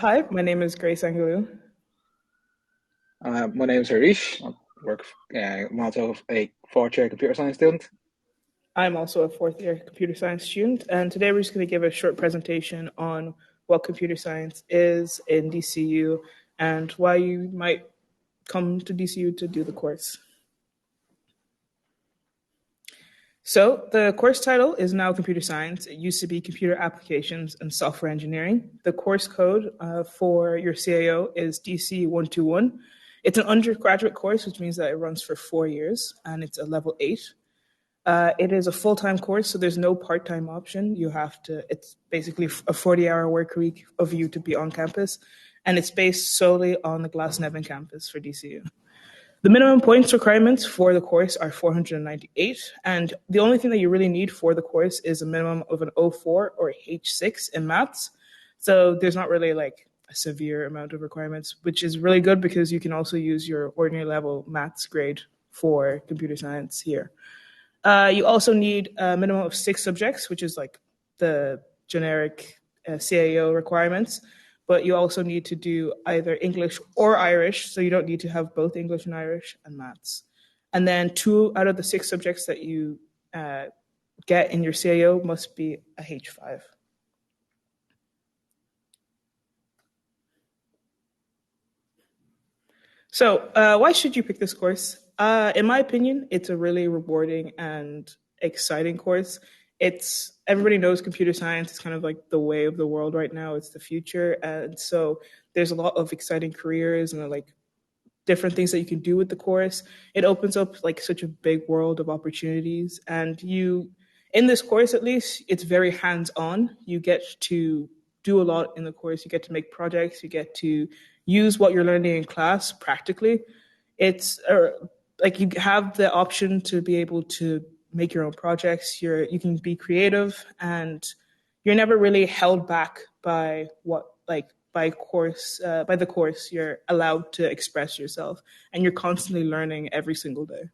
Hi, my name is Grace Angelou. My name is Harish. I'm also a fourth year computer science student. I'm also a fourth year computer science student, and today we're just going to give a short presentation on what computer science is in DCU and why you might come to DCU to do the course. So, the course title is now computer science. It used to be computer applications and software engineering. The course code for your CAO is DC121. It's an undergraduate course, which means that it runs for 4 years and it's a level 8. It is a full-time course, so there's no part-time option. It's basically a 40-hour work week of you to be on campus, and it's based solely on the Glasnevin campus for DCU. The minimum points requirements for the course are 498, and the only thing that you really need for the course is a minimum of an O4 or H6 in maths. So there's not really like a severe amount of requirements, which is really good because you can also use your ordinary level maths grade for computer science here. You also need a minimum of 6 subjects, which is like the generic CAO requirements. But you also need to do either English or Irish, so you don't need to have both English and Irish and maths. And then 2 out of the 6 subjects that you get in your CAO must be a H5. So, why should you pick this course? In my opinion, it's a really rewarding and exciting course. It's everybody knows computer science is kind of like the way of the world right now. It's the future, and so there's a lot of exciting careers and like different things that you can do with the course. It opens up like such a big world of opportunities, and in this course at least, it's very hands-on. You get to do a lot in the course. You get to make projects. You get to use what you're learning in class practically. It's like you have the option to be able to make your own projects. You can be creative, and you're never really held back by what like by the course. You're allowed to express yourself, and you're constantly learning every single day.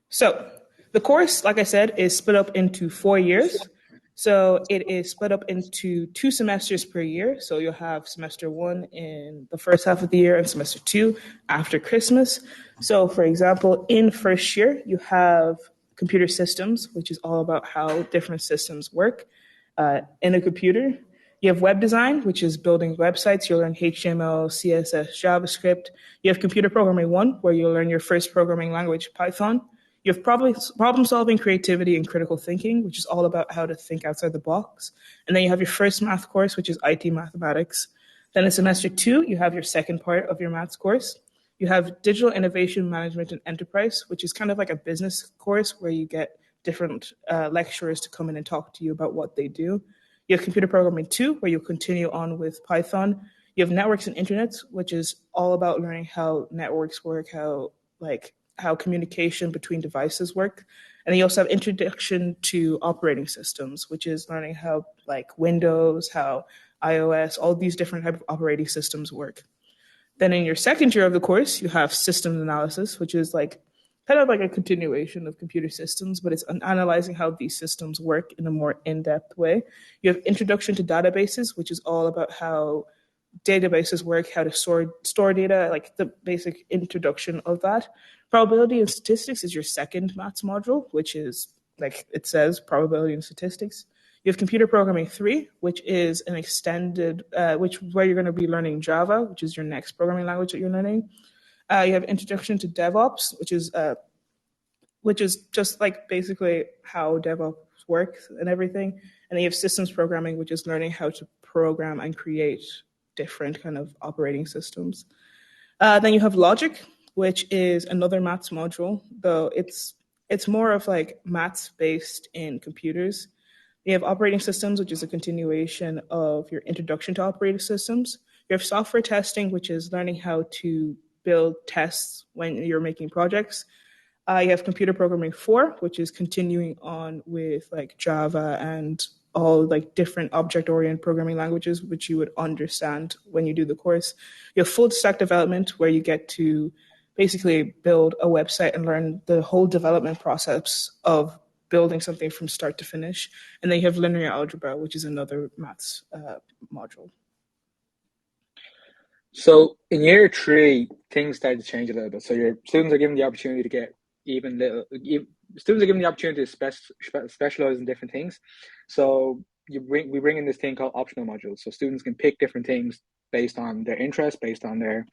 So the course, like I said, is split up into 4 years. So it is split up into 2 semesters per year. So you'll have semester 1 in the first half of the year and semester 2 after Christmas. So, for example, in first year, you have computer systems, which is all about how different systems work in a computer. You have web design, which is building websites. You'll learn HTML, CSS, JavaScript. You have computer programming 1, where you'll learn your first programming language, Python. You have problem solving, creativity, and critical thinking, which is all about how to think outside the box. And then you have your first math course, which is IT mathematics. Then in semester 2, you have your second part of your maths course. You have digital innovation management and enterprise, which is kind of like a business course where you get different lecturers to come in and talk to you about what they do. You have computer programming 2, where you continue on with Python. You have networks and internets, which is all about learning how networks work, how communication between devices work. And then you also have introduction to operating systems, which is learning how like Windows, how iOS, all these different type of operating systems work. Then in your second year of the course, you have systems analysis, which is like kind of like a continuation of computer systems, but it's analyzing how these systems work in a more in-depth way. You have introduction to databases, which is all about how databases work, how to store data, like the basic introduction of that. Probability and statistics is your second maths module, which is like it says, probability and statistics. You have computer programming 3, which is an extended, where you're going to be learning Java, which is your next programming language that you're learning. You have introduction to DevOps, which is just like basically how DevOps works and everything. And then you have systems programming, which is learning how to program and create different kind of operating systems. Then you have logic, which is another maths module, though it's more of like maths based in computers. You have operating systems, which is a continuation of your introduction to operating systems. You have software testing, which is learning how to build tests when you're making projects. You have computer programming 4, which is continuing on with like Java and all like different object-oriented programming languages, which you would understand when you do the course. You have full stack development, where you get to basically build a website and learn the whole development process of building something from start to finish. And then you have linear algebra, which is another maths module. So in year three, things start to change a little bit. So your students are given the opportunity to get even little. Students are given the opportunity to specialize in different things. So we bring in this thing called optional modules. So students can pick different things based on their interest, based on their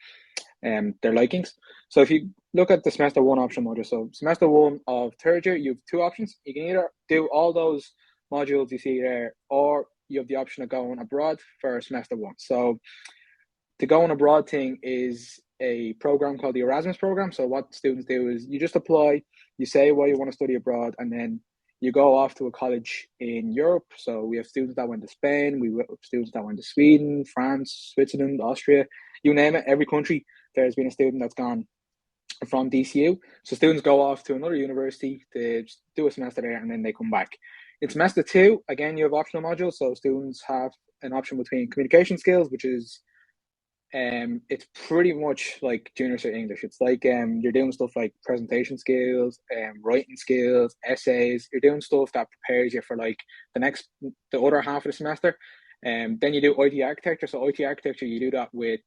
likings. So if you look at the semester one optional module, so semester one of third year, you have two options. You can either do all those modules you see there, or you have the option of going abroad for semester one. So the going abroad thing is a program called the Erasmus program. So what students do is you just apply, you say why you want to study abroad, and then you go off to a college in Europe. So we have students that went to Spain, we have students that went to Sweden, France, Switzerland, Austria, you name it. Every country there's been a student that's gone from DCU. So students go off to another university to do a semester there, and then they come back. In semester two, again, you have optional modules. So students have an option between communication skills, which is it's pretty much like junior cert English. It's like you're doing stuff like presentation skills, writing skills, essays. You're doing stuff that prepares you for like the other half of the semester. Then you do IT architecture. So IT architecture, you do that with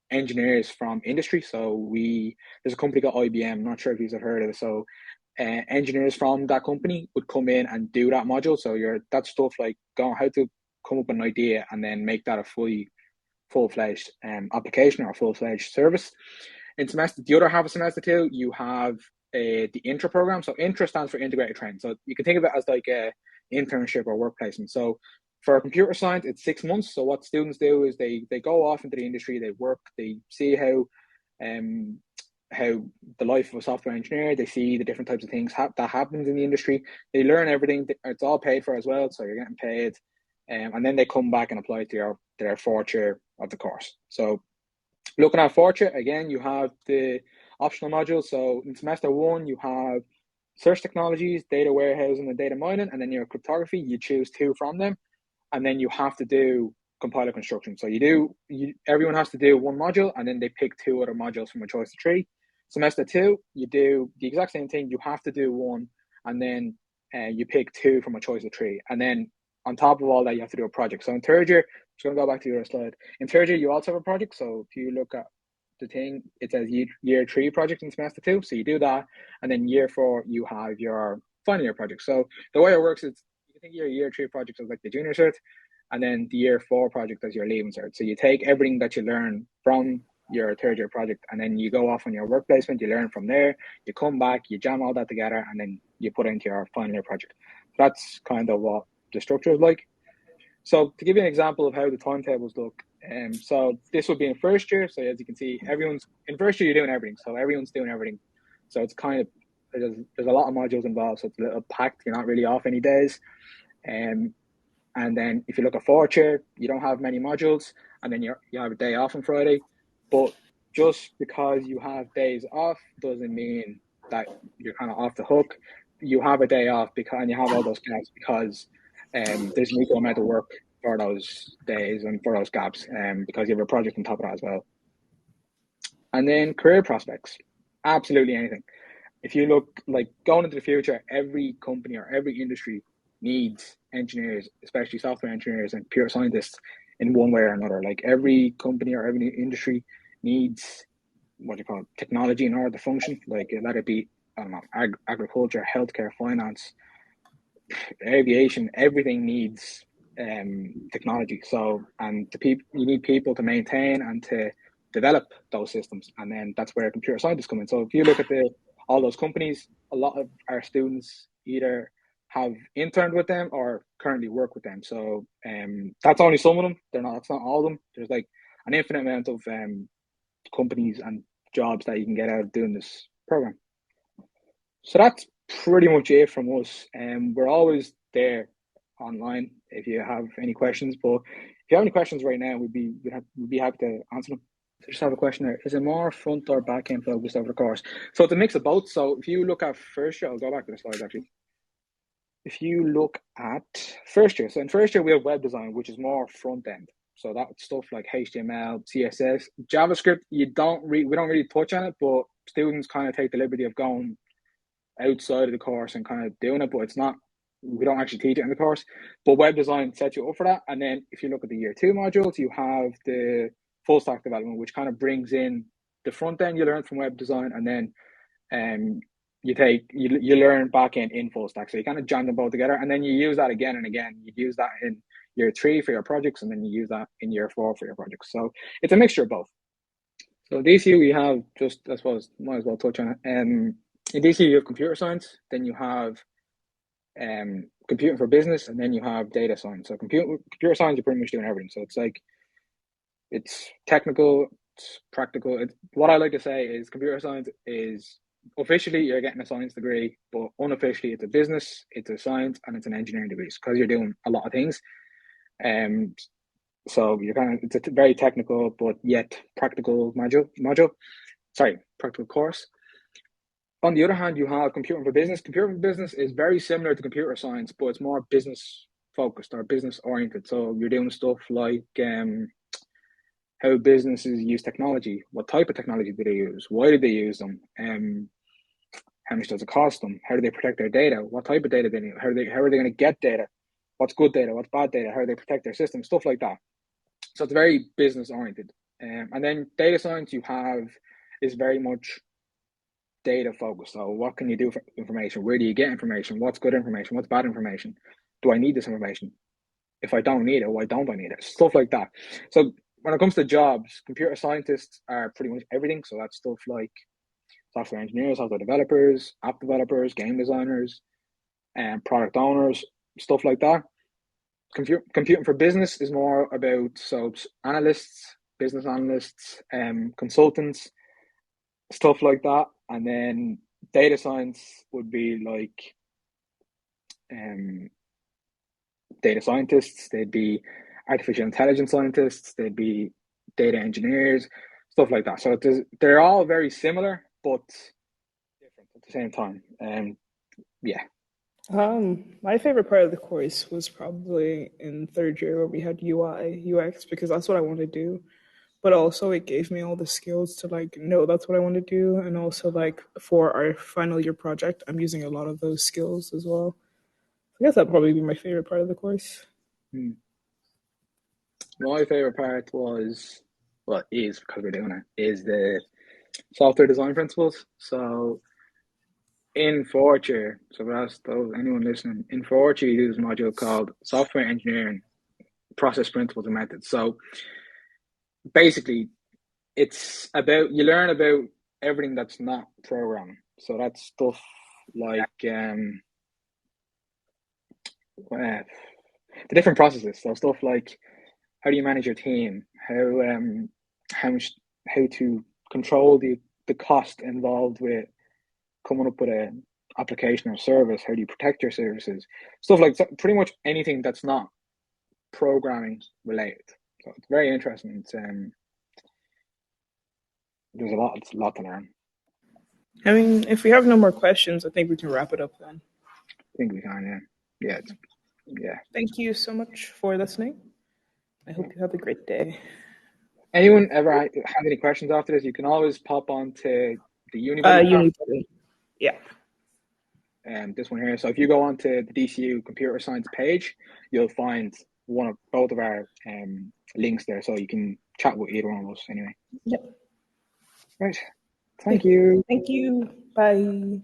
engineers from industry. So there's a company called IBM. I'm not sure if you've heard of it. So engineers from that company would come in and do that module. So that stuff like how to come up with an idea and then make that a full-fledged application or a full-fledged service. In the other half of semester two, you have the intra program. So intra stands for integrated training. So you can think of it as like a internship or work placement. So for computer science, it's 6 months. So what students do is they go off into the industry, they work, they see how the life of a software engineer, they see the different types of things that happens in the industry. They learn everything. It's all paid for as well, so you're getting paid. And then they come back and apply to their fourth year of the course. So looking at fourth year, again, you have the optional modules. So in semester one, you have search technologies, data warehousing, and data mining, and then your cryptography. You choose two from them, and then you have to do compiler construction. So everyone has to do one module, and then they pick two other modules from a choice of three. Semester two, you do the exact same thing. You have to do one, and then you pick two from a choice of three. And then on top of all that, you have to do a project. So in third year, I'm just going to go back to your slide. In third year, you also have a project. So if you look at the thing, it says year three project in semester two. So you do that. And then year four, you have your final year project. So the way it works is you can think of your year three project as like the junior cert, and then the year four project as your leaving cert. So you take everything that you learn from your third year project, and then you go off on your work placement, you learn from there, you come back, you jam all that together, and then you put it into your final year project. That's kind of what the structure is like. So to give you an example of how the timetables look, so this would be in first year. So as you can see, everyone's in first year, you're doing everything. So everyone's doing everything. So it's kind of, there's a lot of modules involved. So it's a little packed. You're not really off any days. And then if you look at fourth year, you don't have many modules, and then you have a day off on Friday. But just because you have days off doesn't mean that you're kind of off the hook. You have a day off and you have all those gaps because there's an equal amount of work for those days and for those gaps, because you have a project on top of that as well. And then career prospects, absolutely anything. If you look like going into the future, every company or every industry needs engineers, especially software engineers and pure scientists in one way or another. Like every company or every industry needs technology in order to function. Like let it be, I don't know, agriculture, healthcare, finance, aviation, everything needs technology. So, and you need people to maintain and to develop those systems. And then that's where computer scientists come in. So if you look at all those companies, a lot of our students either have interned with them or currently work with them. So that's only some of them. That's not all of them. There's like an infinite amount of companies and jobs that you can get out of doing this program. So that's pretty much it from us. We're always there online if you have any questions. But if you have any questions right now, we'd be happy to answer them. So just have a question there. Is it more front or back end focused over the course? So it's a mix of both. So if you look at first year, I'll go back to the slides actually. If you look at first year, so in first year we have web design, which is more front end. So that's stuff like HTML, CSS, JavaScript. We don't really touch on it, but students kind of take the liberty of going outside of the course and kind of doing it, but it's not, we don't actually teach it in the course. But web design sets you up for that. And then if you look at the year 2 modules, you have the full stack development, which kind of brings in the front end you learn from web design, and then you learn back end in full stack. So you kind of jam them both together, and then you use that again and again. You use that in year 3 for your projects, and then you use that in year 4 for your projects. So it's a mixture of both. So DCU, we have just, I suppose, might as well touch on it. In DCU, you have computer science, then you have computing for business, and then you have data science. So computer science, you're pretty much doing everything. So it's like, it's technical, it's practical. What I like to say is computer science is, officially you're getting a science degree, but unofficially it's a business, it's a science, and it's an engineering degree because you're doing a lot of things. So you're it's a very technical but yet practical practical course. On the other hand, you have computing for business. Computing for business is very similar to computer science, but it's more business focused or business oriented. So you're doing stuff like how businesses use technology, what type of technology do they use, why do they use them, how much does it cost them, how do they protect their data, what type of data they need, how are they going to get data, what's good data, what's bad data, how do they protect their system, stuff like that. So it's very business oriented. And then data science is very much data focused. So what can you do for information? Where do you get information? What's good information? What's bad information? Do I need this information? If I don't need it, why don't I need it? Stuff like that. So when it comes to jobs, computer scientists are pretty much everything. So that's stuff like software engineers, software developers, app developers, game designers, and product owners, stuff like that. Computing for business is more about analysts, business analysts, consultants, stuff like that. And then data science would be like data scientists, they'd be artificial intelligence scientists, they'd be data engineers, stuff like that. So they're all very similar, but different at the same time. Yeah. My favorite part of the course was probably in third year where we had UI, UX, because that's what I want to do. But also it gave me all the skills to like know that's what I want to do. And also like for our final year project, I'm using a lot of those skills as well. I guess that'd probably be my favorite part of the course. My favorite part is because we're doing it, is the software design principles. So in fourth year, so that's anyone listening, in fourth year, you do this module called Software Engineering Process Principles and Methods. So basically, it's about, you learn about everything that's not programming. So that's stuff like the different processes. So stuff like how do you manage your team, how to control the cost involved with coming up with an application or service, how do you protect your services, stuff like that, pretty much anything that's not programming related. So it's very interesting. It's it's a lot to learn. I mean, if we have no more questions, I think we can wrap it up then. I think we can, yeah. Yeah. Thank you so much for listening. I hope you have a great day. Anyone ever have any questions after this, you can always pop on to the Unibuddy. Yeah. This one here. So if you go on to the DCU computer science page, you'll find both of our links there, so you can chat with either one of us anyway. Yep. Right. Thank you. Thank you. Bye.